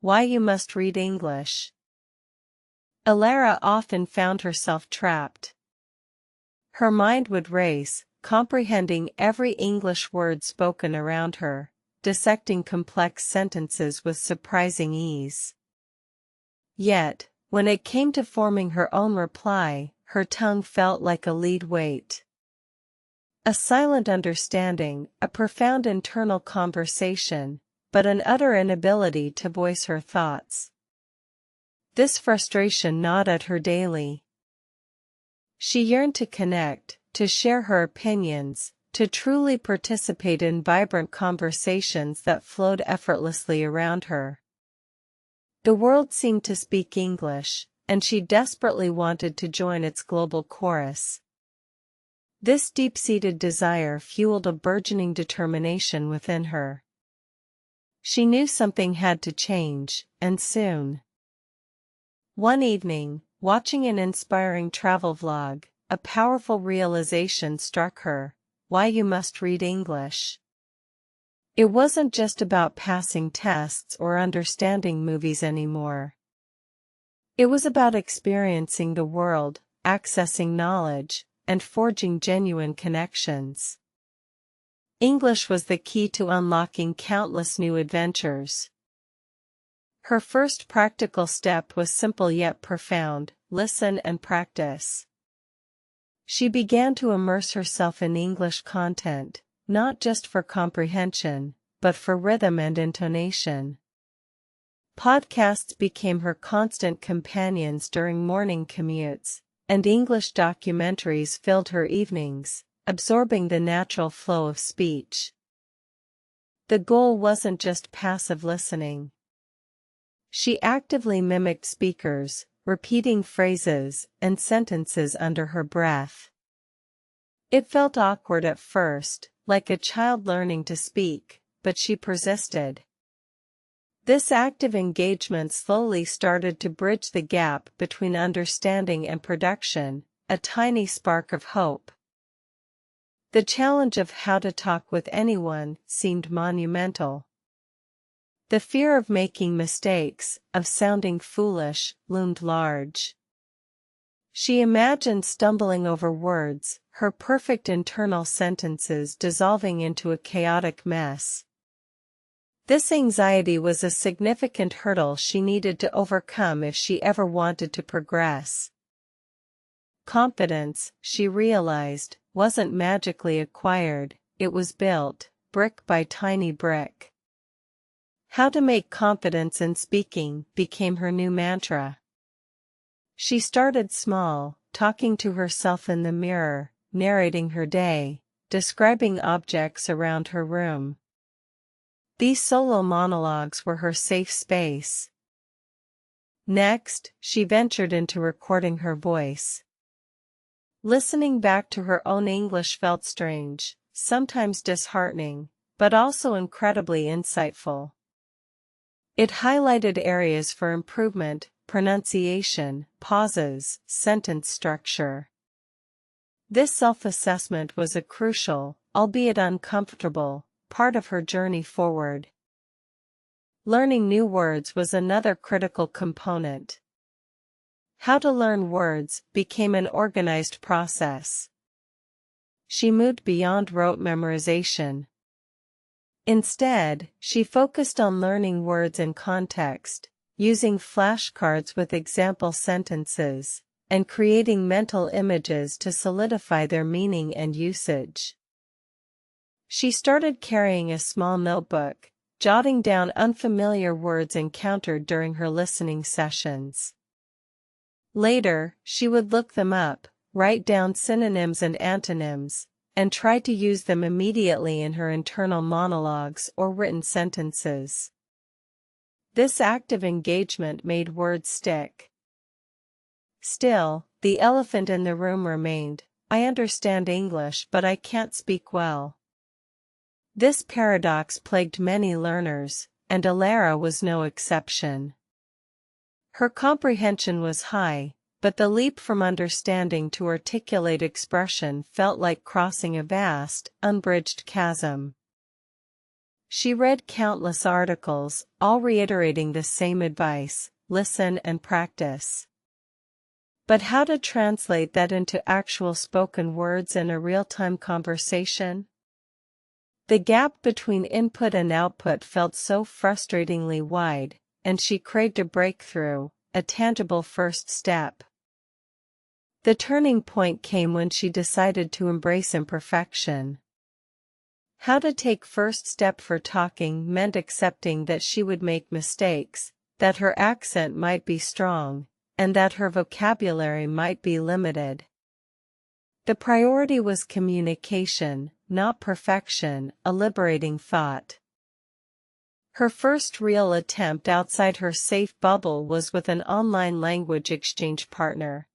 Why You Must Read English. Elara often found herself trapped. Her mind would race, comprehending every English word spoken around her, dissecting complex sentences with surprising ease. Yet, when it came to forming her own reply, her tongue felt like a lead weight. A silent understanding, a profound internal conversation, but an utter inability to voice her thoughts. This frustration gnawed at her daily. She yearned to connect, to share her opinions, to truly participate in vibrant conversations that flowed effortlessly around her. The world seemed to speak English, and she desperately wanted to join its global chorus. This deep-seated desire fueled a burgeoning determination within her. She knew something had to change, and soon. One evening, watching an inspiring travel vlog, a powerful realization struck her: why you must read English. It wasn't just about passing tests or understanding movies anymore. It was about experiencing the world, accessing knowledge, and forging genuine connections. English was the key to unlocking countless new adventures. Her first practical step was simple yet profound: listen and practice. She began to immerse herself in English content, not just for comprehension, but for rhythm and intonation. Podcasts became her constant companions during morning commutes, and English documentaries filled her evenings, absorbing the natural flow of speech. The goal wasn't just passive listening. She actively mimicked speakers, repeating phrases and sentences under her breath. It felt awkward at first, like a child learning to speak, but she persisted. This active engagement slowly started to bridge the gap between understanding and production, a tiny spark of hope. The challenge of how to talk with anyone seemed monumental. The fear of making mistakes, of sounding foolish, loomed large. She imagined stumbling over words, her perfect internal sentences dissolving into a chaotic mess. This anxiety was a significant hurdle she needed to overcome if she ever wanted to progress. Confidence, she realized, wasn't magically acquired, it was built, brick by tiny brick. How to make confidence in speaking became her new mantra. She started small, talking to herself in the mirror, narrating her day, describing objects around her room. These solo monologues were her safe space. Next, she ventured into recording her voice. Listening back to her own English felt strange, sometimes disheartening, but also incredibly insightful. It highlighted areas for improvement: pronunciation, pauses, sentence structure. This self-assessment was a crucial, albeit uncomfortable, part of her journey forward. Learning new words was another critical component. How to learn words became an organized process. She moved beyond rote memorization. Instead, she focused on learning words in context, using flashcards with example sentences, and creating mental images to solidify their meaning and usage. She started carrying a small notebook, jotting down unfamiliar words encountered during her listening sessions. Later, she would look them up, write down synonyms and antonyms, and try to use them immediately in her internal monologues or written sentences. This active engagement made words stick. Still, the elephant in the room remained: I understand English but I can't speak well. This paradox plagued many learners, and Elara was no exception. Her comprehension was high, but the leap from understanding to articulate expression felt like crossing a vast, unbridged chasm. She read countless articles, all reiterating the same advice: listen and practice. But how to translate that into actual spoken words in a real-time conversation? The gap between input and output felt so frustratingly wide, and she craved a breakthrough, a tangible first step. The turning point came when she decided to embrace imperfection. How to take first step for talking meant accepting that she would make mistakes, that her accent might be strong, and that her vocabulary might be limited. The priority was communication, not perfection, a liberating thought. Her first real attempt outside her safe bubble was with an online language exchange partner.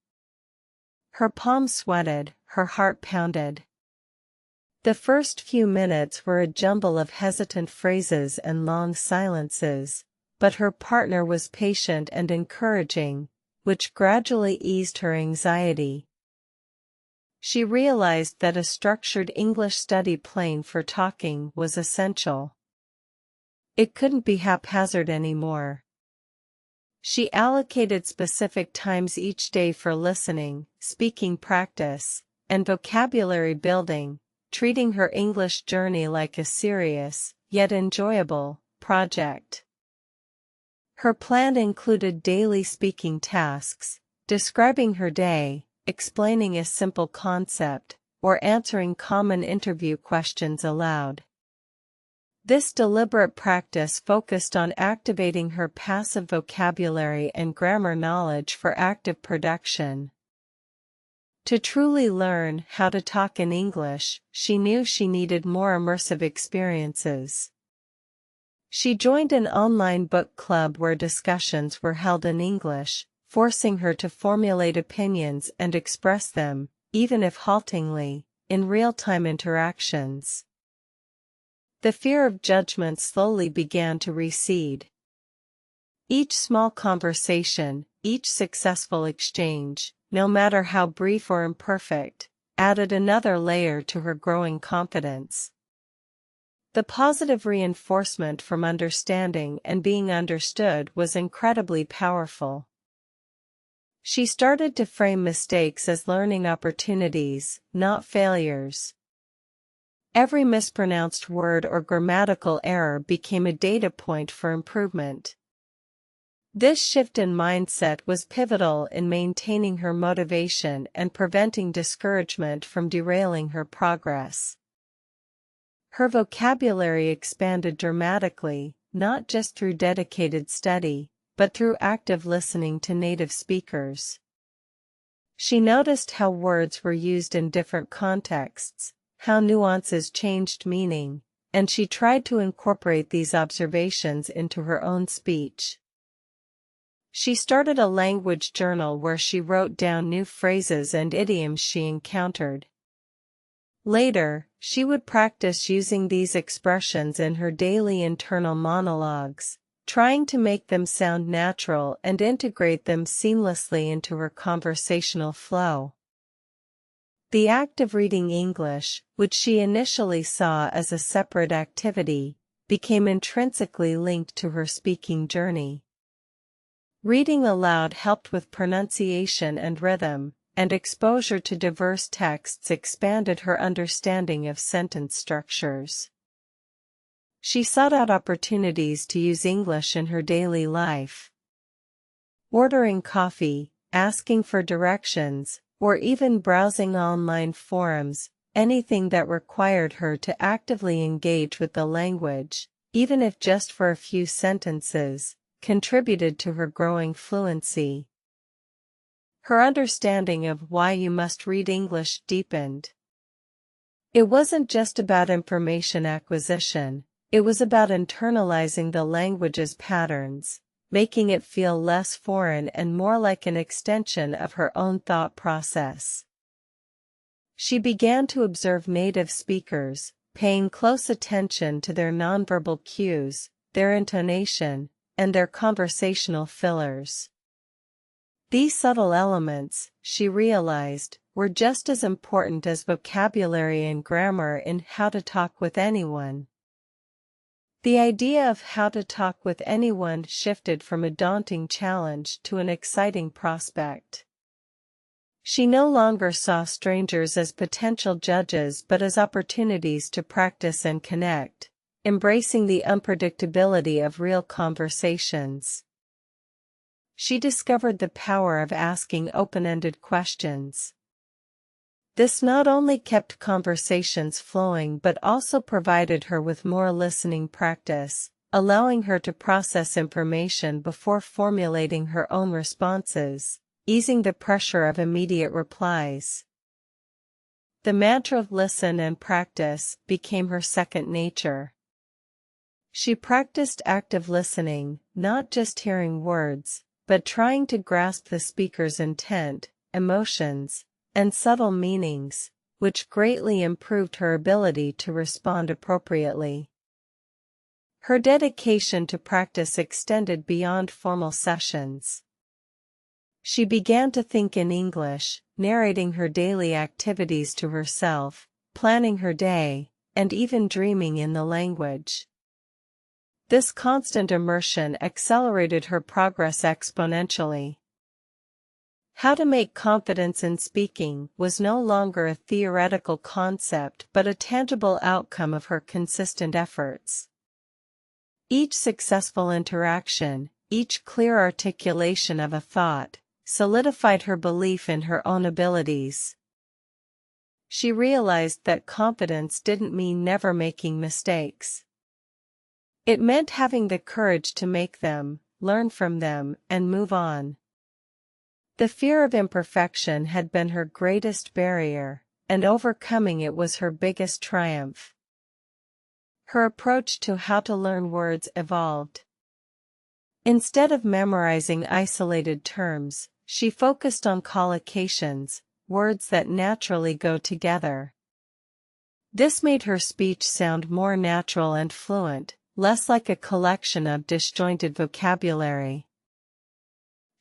Her palms sweated, her heart pounded. The first few minutes were a jumble of hesitant phrases and long silences, but her partner was patient and encouraging, which gradually eased her anxiety. She realized that a structured English study plan for talking was essential. It couldn't be haphazard anymore. She allocated specific times each day for listening, speaking practice, and vocabulary building, treating her English journey like a serious, yet enjoyable, project. Her plan included daily speaking tasks, describing her day, explaining a simple concept, or answering common interview questions aloud. This deliberate practice focused on activating her passive vocabulary and grammar knowledge for active production. To truly learn how to talk in English, she knew she needed more immersive experiences. She joined an online book club where discussions were held in English, forcing her to formulate opinions and express them, even if haltingly, in real-time interactions. The fear of judgment slowly began to recede. Each small conversation, each successful exchange, no matter how brief or imperfect, added another layer to her growing confidence. The positive reinforcement from understanding and being understood was incredibly powerful. She started to frame mistakes as learning opportunities, not failures. Every mispronounced word or grammatical error became a data point for improvement. This shift in mindset was pivotal in maintaining her motivation and preventing discouragement from derailing her progress. Her vocabulary expanded dramatically, not just through dedicated study, but through active listening to native speakers. She noticed how words were used in different contexts, how nuances changed meaning, and she tried to incorporate these observations into her own speech. She started a language journal where she wrote down new phrases and idioms she encountered. Later, she would practice using these expressions in her daily internal monologues, trying to make them sound natural and integrate them seamlessly into her conversational flow. The act of reading English, which she initially saw as a separate activity, became intrinsically linked to her speaking journey. Reading aloud helped with pronunciation and rhythm, and exposure to diverse texts expanded her understanding of sentence structures. She sought out opportunities to use English in her daily life. Ordering coffee, asking for directions, or even browsing online forums, anything that required her to actively engage with the language, even if just for a few sentences, contributed to her growing fluency. Her understanding of why you must read English deepened. It wasn't just about information acquisition, it was about internalizing the language's patterns, making it feel less foreign and more like an extension of her own thought process. She began to observe native speakers, paying close attention to their nonverbal cues, their intonation, and their conversational fillers. These subtle elements, she realized, were just as important as vocabulary and grammar in how to talk with anyone. The idea of how to talk with anyone shifted from a daunting challenge to an exciting prospect. She no longer saw strangers as potential judges but as opportunities to practice and connect, embracing the unpredictability of real conversations. She discovered the power of asking open-ended questions. This not only kept conversations flowing but also provided her with more listening practice, allowing her to process information before formulating her own responses, easing the pressure of immediate replies. The mantra of listen and practice became her second nature. She practiced active listening, not just hearing words, but trying to grasp the speaker's intent, emotions, and subtle meanings, which greatly improved her ability to respond appropriately. Her dedication to practice extended beyond formal sessions. She began to think in English, narrating her daily activities to herself, planning her day, and even dreaming in the language. This constant immersion accelerated her progress exponentially. How to make confidence in speaking was no longer a theoretical concept but a tangible outcome of her consistent efforts. Each successful interaction, each clear articulation of a thought, solidified her belief in her own abilities. She realized that confidence didn't mean never making mistakes. It meant having the courage to make them, learn from them, and move on. The fear of imperfection had been her greatest barrier, and overcoming it was her biggest triumph. Her approach to how to learn words evolved. Instead of memorizing isolated terms, she focused on collocations, words that naturally go together. This made her speech sound more natural and fluent, less like a collection of disjointed vocabulary.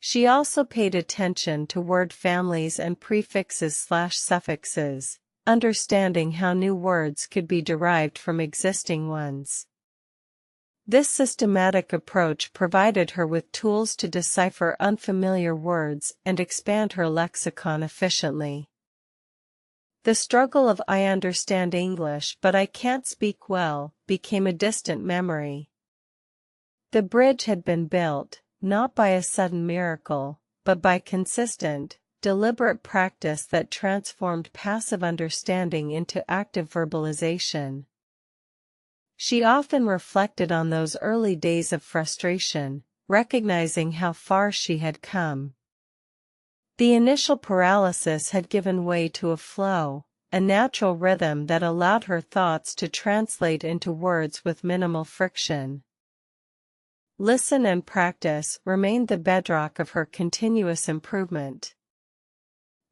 She also paid attention to word families and prefixes/suffixes, understanding how new words could be derived from existing ones. This systematic approach provided her with tools to decipher unfamiliar words and expand her lexicon efficiently. The struggle of "I understand English but I can't speak well" became a distant memory. The bridge had been built, not by a sudden miracle, but by consistent, deliberate practice that transformed passive understanding into active verbalization. She often reflected on those early days of frustration, recognizing how far she had come. The initial paralysis had given way to a flow, a natural rhythm that allowed her thoughts to translate into words with minimal friction. Listen and practice remained the bedrock of her continuous improvement.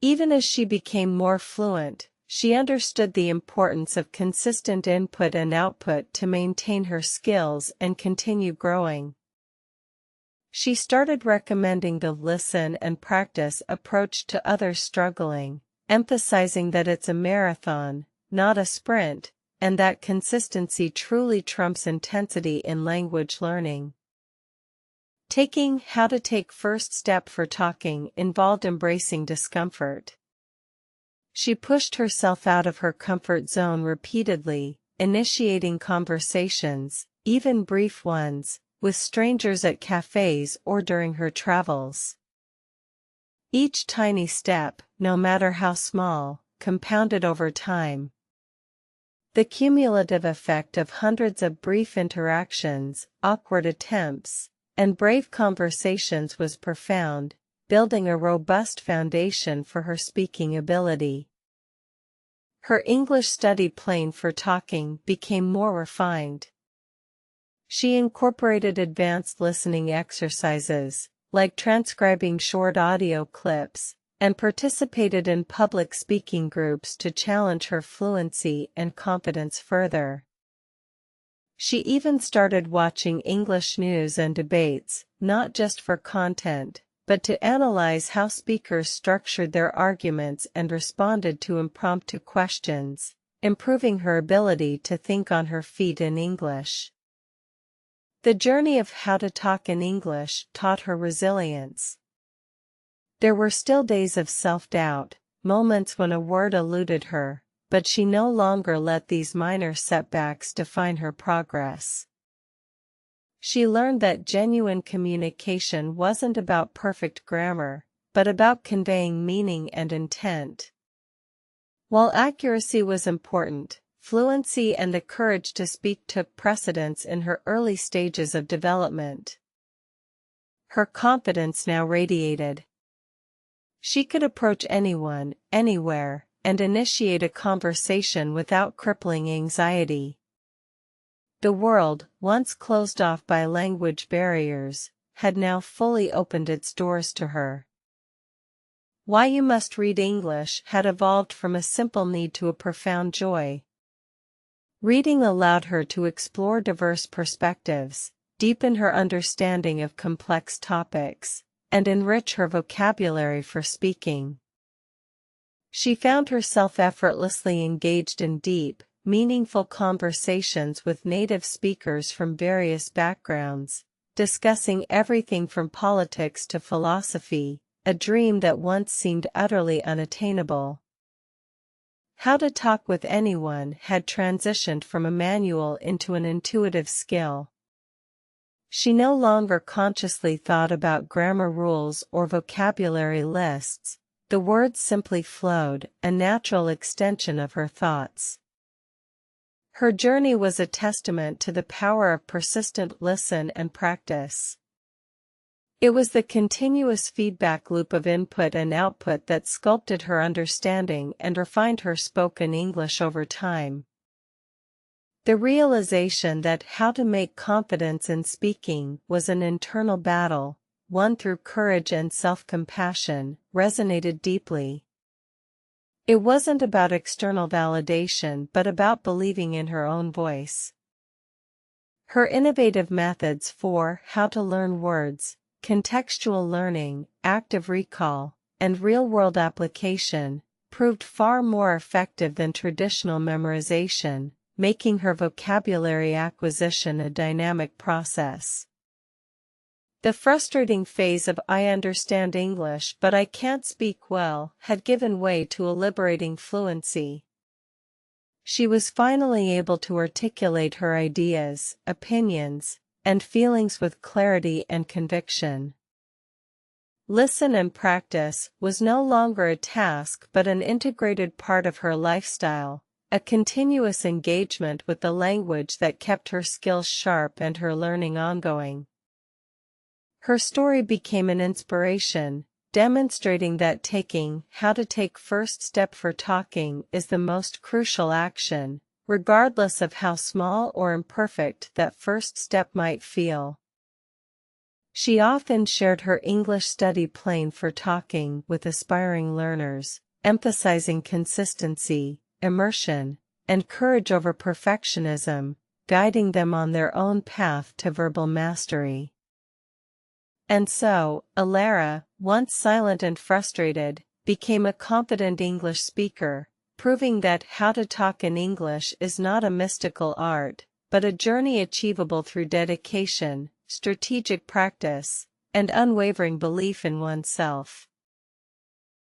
Even as she became more fluent, she understood the importance of consistent input and output to maintain her skills and continue growing. She started recommending the listen and practice approach to others struggling, emphasizing that it's a marathon, not a sprint, and that consistency truly trumps intensity in language learning. Taking how to take first step for talking involved embracing discomfort. She pushed herself out of her comfort zone repeatedly, initiating conversations, even brief ones, with strangers at cafes or during her travels. Each tiny step, no matter how small, compounded over time. The cumulative effect of hundreds of brief interactions, awkward attempts, and brave conversations was profound, building a robust foundation for her speaking ability. Her English study plan for talking became more refined. She incorporated advanced listening exercises, like transcribing short audio clips, and participated in public speaking groups to challenge her fluency and confidence further. She even started watching English news and debates, not just for content, but to analyze how speakers structured their arguments and responded to impromptu questions, improving her ability to think on her feet in English. The journey of how to talk in English taught her resilience. There were still days of self-doubt, moments when a word eluded her, but she no longer let these minor setbacks define her progress. She learned that genuine communication wasn't about perfect grammar, but about conveying meaning and intent. While accuracy was important, fluency and the courage to speak took precedence in her early stages of development. Her confidence now radiated. She could approach anyone, anywhere, and initiate a conversation without crippling anxiety. The world, once closed off by language barriers, had now fully opened its doors to her. Why you must read English had evolved from a simple need to a profound joy. Reading allowed her to explore diverse perspectives, deepen her understanding of complex topics, and enrich her vocabulary for speaking. She found herself effortlessly engaged in deep, meaningful conversations with native speakers from various backgrounds, discussing everything from politics to philosophy, a dream that once seemed utterly unattainable. How to talk with anyone had transitioned from a manual into an intuitive skill. She no longer consciously thought about grammar rules or vocabulary lists, the words simply flowed, a natural extension of her thoughts. Her journey was a testament to the power of persistent listen and practice. It was the continuous feedback loop of input and output that sculpted her understanding and refined her spoken English over time. The realization that how to make confidence in speaking was an internal battle, won through courage and self-compassion, resonated deeply. It wasn't about external validation but about believing in her own voice. Her innovative methods for how to learn words, contextual learning, active recall, and real-world application proved far more effective than traditional memorization, making her vocabulary acquisition a dynamic process. The frustrating phase of "I understand English but I can't speak well" had given way to a liberating fluency. She was finally able to articulate her ideas, opinions, and feelings with clarity and conviction. Listen and practice was no longer a task but an integrated part of her lifestyle, a continuous engagement with the language that kept her skills sharp and her learning ongoing. Her story became an inspiration, demonstrating that taking how to take first step for talking is the most crucial action, regardless of how small or imperfect that first step might feel. She often shared her English study plan for talking with aspiring learners, emphasizing consistency, immersion, and courage over perfectionism, guiding them on their own path to verbal mastery. And so, Elara, once silent and frustrated, became a confident English speaker, proving that how to talk in English is not a mystical art, but a journey achievable through dedication, strategic practice, and unwavering belief in oneself.